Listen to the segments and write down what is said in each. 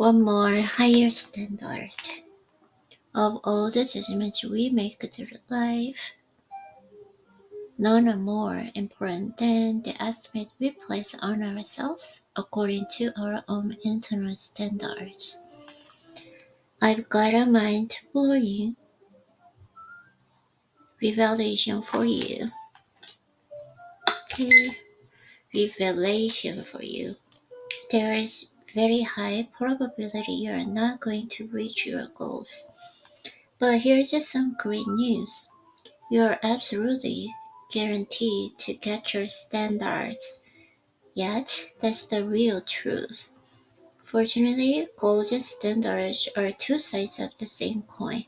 One more higher standard. Of all the judgments we make through life, none are more important than the estimate we place on ourselves according to our own internal standards. I've got a mind-blowing revelation for you. Okay, revelation for you. There is very high probability you are not going to reach your goals. But here's just some great news. You are absolutely guaranteed to get your standards. Yet, that's the real truth. Fortunately, goals and standards are two sides of the same coin.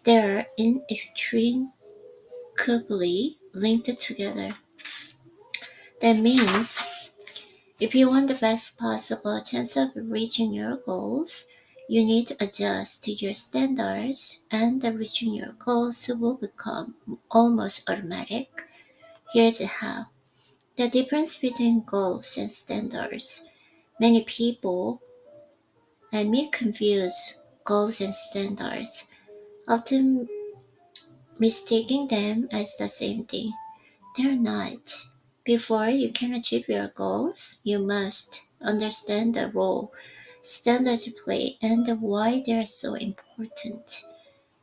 They are inextricably linked together. That means if you want the best possible chance of reaching your goals, you need to adjust to your standards, and reaching your goals will become almost automatic. Here's how. The difference between goals and standards. Many people and me confuse goals and standards, often mistaking them as the same thing. They're not. Before you can achieve your goals, you must understand the role standards play and why they're so important.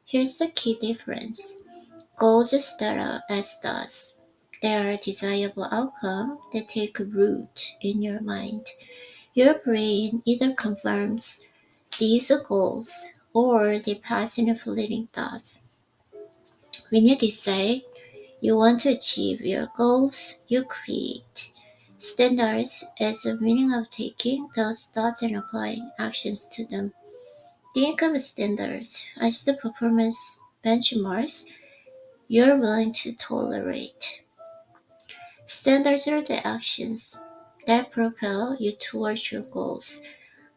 Here's the key difference. Goals start out as thoughts. They are a desirable outcome that take root in your mind. Your brain either confirms these goals or they pass in fleeting thoughts. When you decide you want to achieve your goals, you create standards as a meaning of taking those thoughts and applying actions to them. Think of standards as the performance benchmarks you're willing to tolerate. Standards are the actions that propel you towards your goals.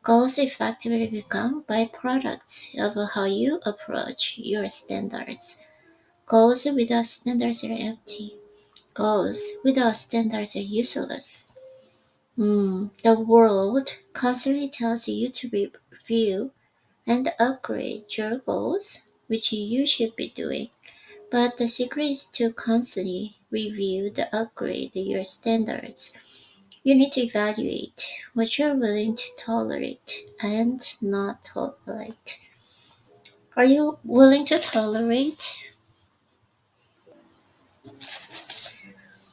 Goals effectively become byproducts of how you approach your standards. Goals without standards are empty. Goals without standards are useless. The world constantly tells you to review and upgrade your goals, which you should be doing. But the secret is to constantly review and upgrade your standards. You need to evaluate what you're willing to tolerate and not tolerate. Are you willing to tolerate?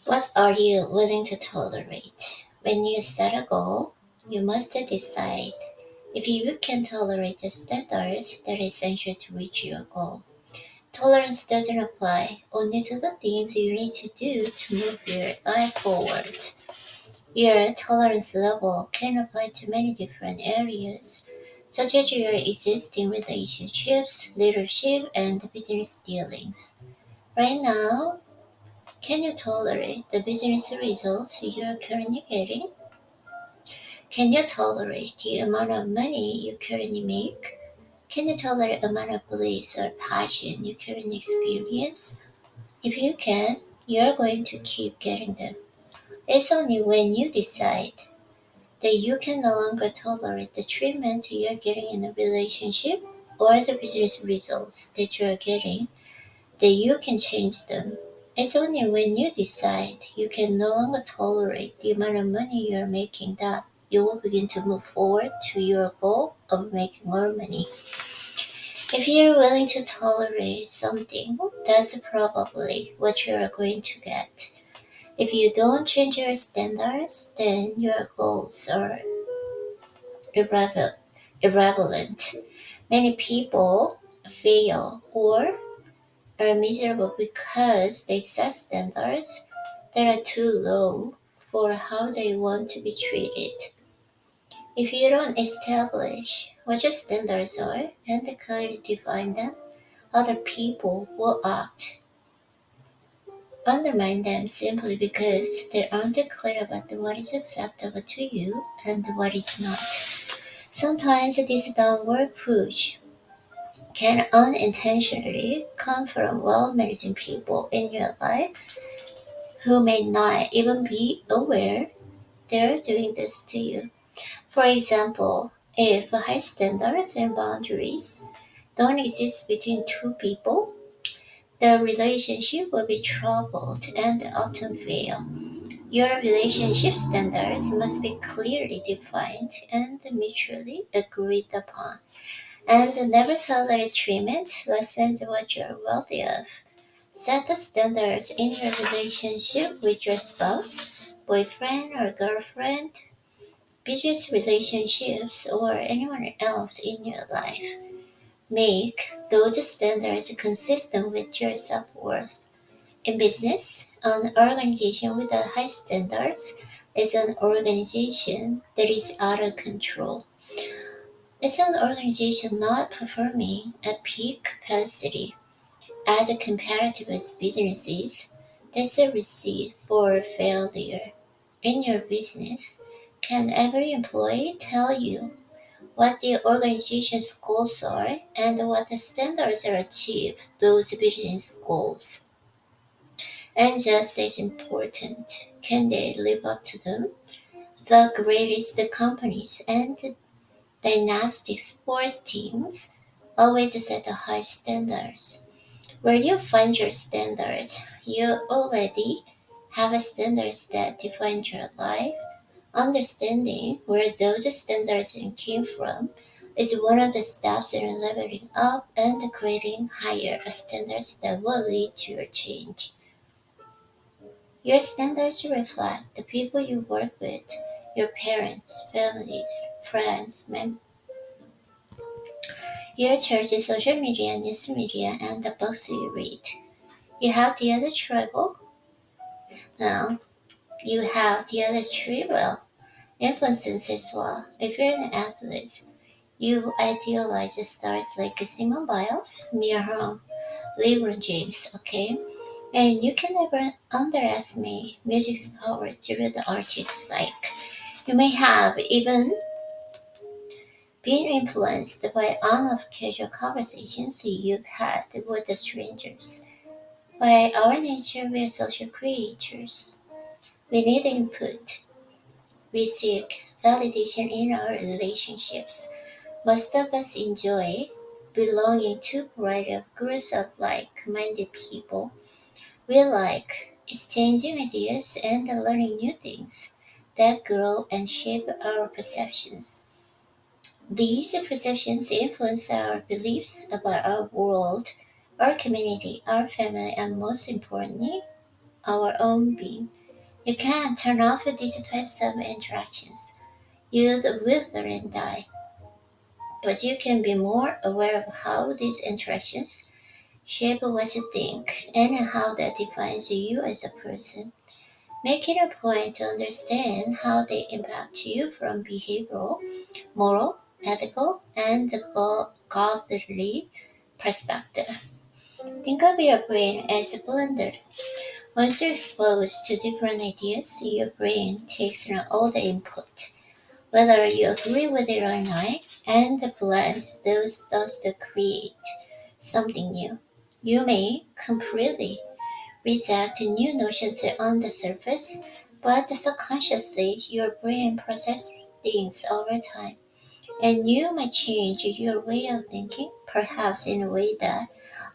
What are you willing to tolerate? When you set a goal, you must decide if you can tolerate the standards that are essential to reach your goal. Tolerance doesn't apply only to the things you need to do to move your life forward. Your tolerance level can apply to many different areas, such as your existing relationships, leadership, and business dealings. Right now, can you tolerate the business results you're currently getting? Can you tolerate the amount of money you currently make? Can you tolerate the amount of beliefs or passion you currently experience? If you can, you're going to keep getting them. It's only when you decide that you can no longer tolerate the treatment you're getting in a relationship or the business results that you're getting that you can change them. It's only when you decide you can no longer tolerate the amount of money you're making that you will begin to move forward to your goal of making more money. If you're willing to tolerate something, that's probably what you're going to get. If you don't change your standards, then your goals are irrelevant. Many people fail or are miserable because they set standards that are too low for how they want to be treated. If you don't establish what your standards are and clearly define them, other people will undermine them simply because they aren't clear about what is acceptable to you and what is not. Sometimes this downward push can unintentionally come from well-managing people in your life who may not even be aware they're doing this to you. For example, If high standards and boundaries don't exist between two people, the relationship will be troubled and often fail. Your relationship standards must be clearly defined and mutually agreed upon, and never tolerate treatment less than what you're worthy of. Set the standards in your relationship with your spouse, boyfriend or girlfriend, business relationships, or anyone else in your life. Make those standards consistent with your self-worth. In business, an organization with high standards is an organization that is out of control. It's an organization not performing at peak capacity. As comparative as businesses, that's a receipt for failure. In your business, can every employee tell you what the organization's goals are and what the standards are achieve those business goals? And just as important, can they live up to them? The greatest companies and dynastic sports teams always set high standards. Where you find your standards, you already have standards that define your life. Understanding where those standards came from is one of the steps in leveling up and creating higher standards that will lead to your change. Your standards reflect the people you work with, your parents, families, friends, your church, social media, news media, and the books you read. You have the other trouble now. You have the other trivial influences as well. If you're an athlete, you idealize stars like Simone Biles, Mia Hamm, LeBron James, okay? And you can never underestimate music's power through the artists like you may have even been influenced by all of casual conversations you've had with the strangers. By our nature, we're social creatures. We need input. We seek validation in our relationships. Most of us enjoy belonging to a variety of groups of like-minded people. We like exchanging ideas and learning new things that grow and shape our perceptions. These perceptions influence our beliefs about our world, our community, our family, and most importantly, our own being. You can't turn off these types of interactions. You'll wither and die. But you can be more aware of how these interactions shape what you think and how that defines you as a person. Make it a point to understand how they impact you from behavioral, moral, ethical, and godly perspective. Think of your brain as a blender. Once you're exposed to different ideas, your brain takes in all the input, whether you agree with it or not, and blends those thoughts to create something new. You may completely reject new notions on the surface, but subconsciously your brain processes things over time, and you might change your way of thinking, perhaps in a way that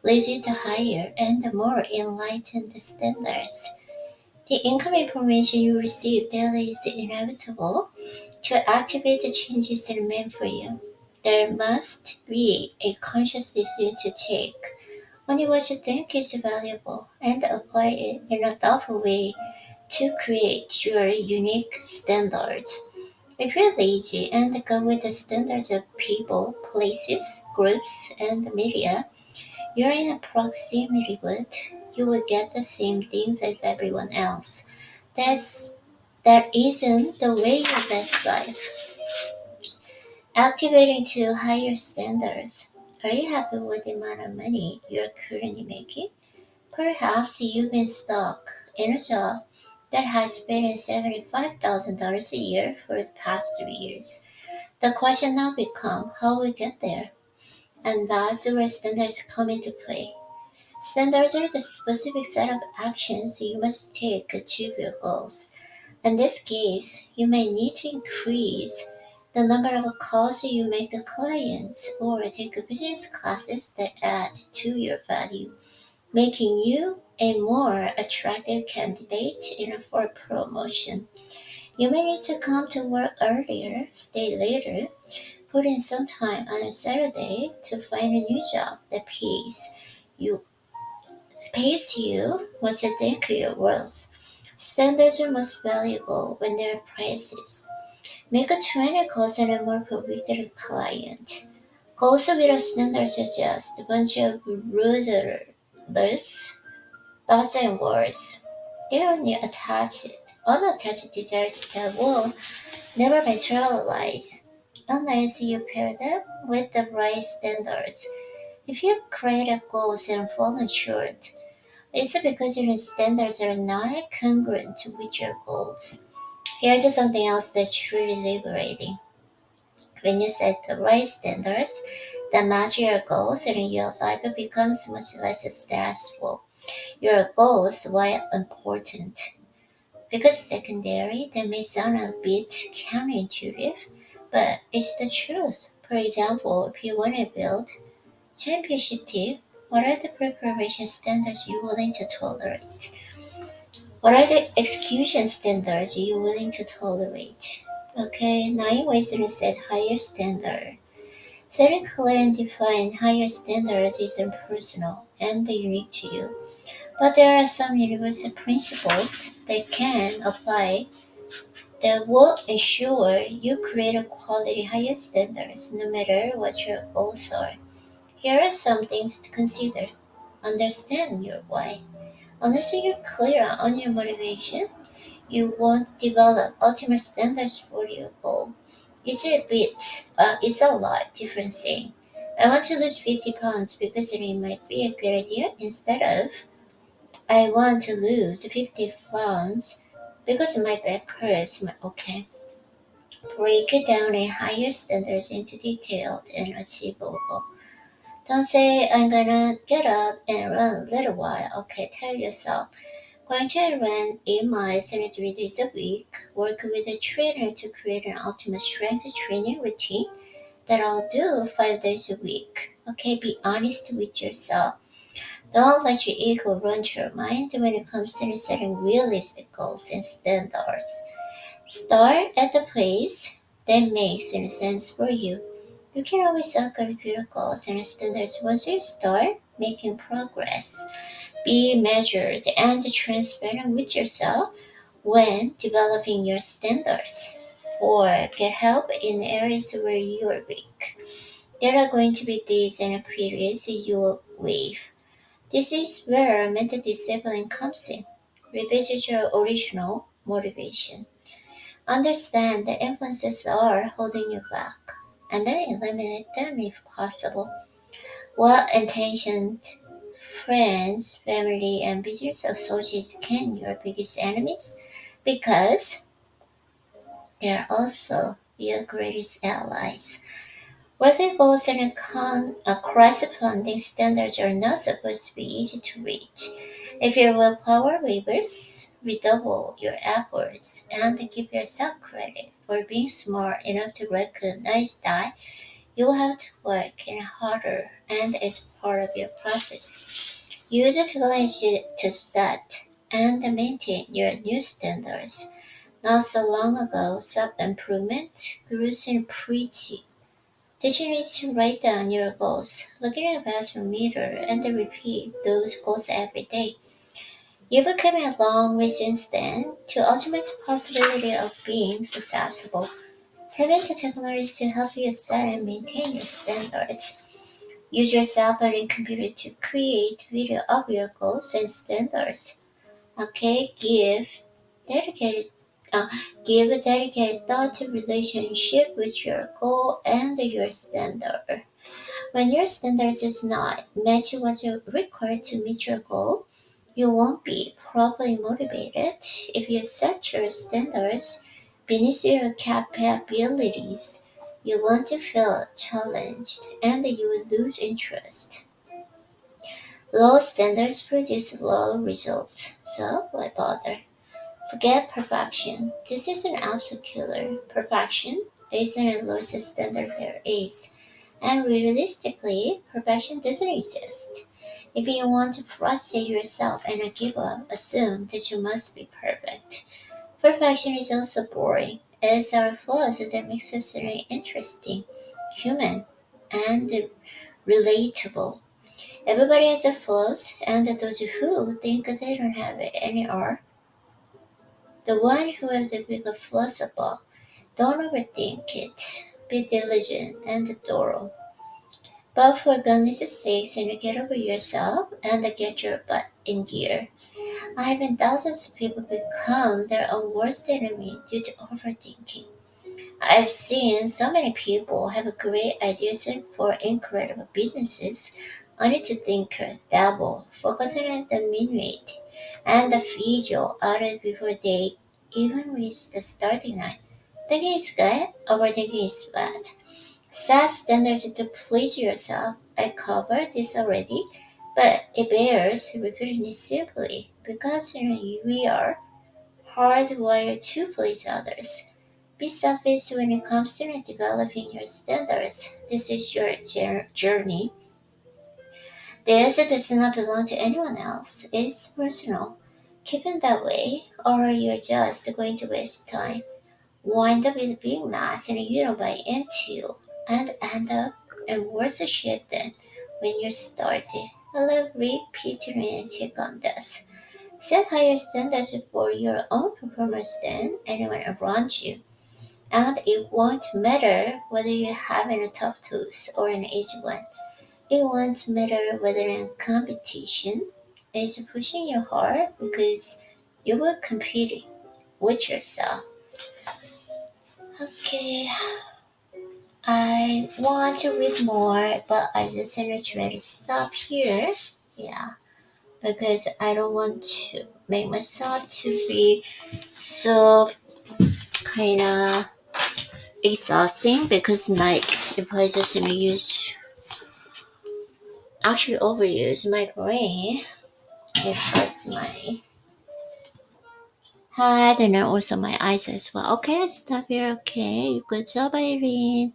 leads you to higher and more enlightened standards. The income information you receive daily is inevitable to activate the changes that are meant for you. There must be a conscious decision to take only what you think is valuable and apply it in a thoughtful way to create your unique standards. If you're lazy and go with the standards of people, places, groups, and media, you're in a proximity with, you will get the same things as everyone else. That's that isn't the way your best life. Activating to higher standards. Are you happy with the amount of money you're currently making? Perhaps you've been stuck in a job that has paid $75,000 a year for the past 3 years. The question now becomes how we get there. And that's where standards come into play. Standards are the specific set of actions you must take to achieve your goals. In this case, you may need to increase the number of calls you make to clients, or take business classes that add to your value, making you a more attractive candidate for promotion. You may need to come to work earlier, stay later, put in some time on a Saturday to find a new job that you pays you what you think you're worth. Standards are most valuable when they're prices. Make a 20 calls and a more convicted client. Calls without standards are just a bunch of rudderless thoughts and words. They only unattached desires that will never materialize unless you pair them with the right standards. If you've created goals and fallen short, it's because your standards are not congruent with your goals. Here's something else that's truly liberating. When you set the right standards that match your goals, and your life becomes much less stressful. Your goals, while important, because secondary, they may sound a bit counterintuitive, but it's the truth. For example, if you want to build championship team, what are the preparation standards you're willing to tolerate? What are the execution standards you're willing to tolerate? Okay, 9 ways to set higher standard. Setting clear and defined higher standards is impersonal and unique to you. But there are some universal principles that can apply that will ensure you create a quality higher standards no matter what your goals are. Here are some things to consider. Understand your why. Unless you're clear on your motivation, you won't develop ultimate standards for your goal. It's a lot different saying. I want to lose 50 pounds because it might be a good idea instead of I want to lose 50 pounds because my back hurts. Okay. Break it down in higher standards into detailed and achievable. Don't say I'm gonna get up and run a little while. Okay, tell yourself going to run 8 miles and 3 days a week. Work with a trainer to create an optimal strength training routine that I'll do 5 days a week. Okay, be honest with yourself. Don't let your ego run your mind when it comes to setting realistic goals and standards. Start at the place that makes sense for you. You can always upgrade your goals and standards once you start making progress. Be measured and transparent with yourself when developing your standards. 4. Get help in areas where you are weak. There are going to be days and periods you will wave. This is where mental discipline comes in. Revisit your original motivation. Understand the influences are holding you back, and then eliminate them if possible. Well-intentioned friends, family, and business associates can be your biggest enemies because they're also your greatest allies. Worthy goals and corresponding standards are not supposed to be easy to reach. If your willpower wavers, redouble your efforts and give yourself credit for being smart enough to recognize that you will have to work harder and as part of your process. Use the technology to set and maintain your new standards. Not so long ago, self-improvement gurus and preaching teaching you to write down your goals, look at a bathroom mirror, and then repeat those goals every day. You've come a long way since then to ultimate possibility of being successful. Having the technology to help you set and maintain your standards. Use your cell phone and computer to create video of your goals and standards. Okay, dedicated uh, give a dedicated thought to relationship with your goal and your standard. When your standards is not matching what you require to meet your goal, you won't be properly motivated. If you set your standards beneath your capabilities, you want to feel challenged and you will lose interest. Low standards produce low results, so why bother? Forget perfection. This is an absolute killer. Perfection is the lowest standard there is. And realistically, perfection doesn't exist. If you want to frustrate yourself and not give up, assume that you must be perfect. Perfection is also boring. It's our flaws that makes us really interesting, human, and relatable. Everybody has a flaws, and those who think they don't have any are the one who have the bigger flaws above. Don't overthink it. Be diligent and thorough. But for goodness sakes, and get over yourself and get your butt in gear. I have seen thousands of people become their own worst enemy due to overthinking. I've seen so many people have great ideas for incredible businesses, only to think, dabble, focusing on the minute, and the visual out it before they even reach the starting line. Thinking is good, overthinking is bad. Set standards to please yourself. I covered this already, but it bears repeating it simply because we are hardwired to please others. Be selfish when it comes to developing your standards. This is your journey. This does not belong to anyone else. It's personal. Keep it that way, or you're just going to waste time. Wind up with being mad and you don't buy into, and end up in worse shit than when you started. I love repeating and take on this. Set higher standards for your own performance than anyone around you. And it won't matter whether you have a tough tooth or an easy one. It won't matter whether a competition is pushing you hard because you were competing with yourself. Okay, I want to read more, but I just want to try to stop here. Yeah, because I don't want to make myself to be so kind of exhausting because like if I just use actually overuse my brain, it hurts my head and then also my eyes as well. Okay, stop here. Okay, good job, Irene.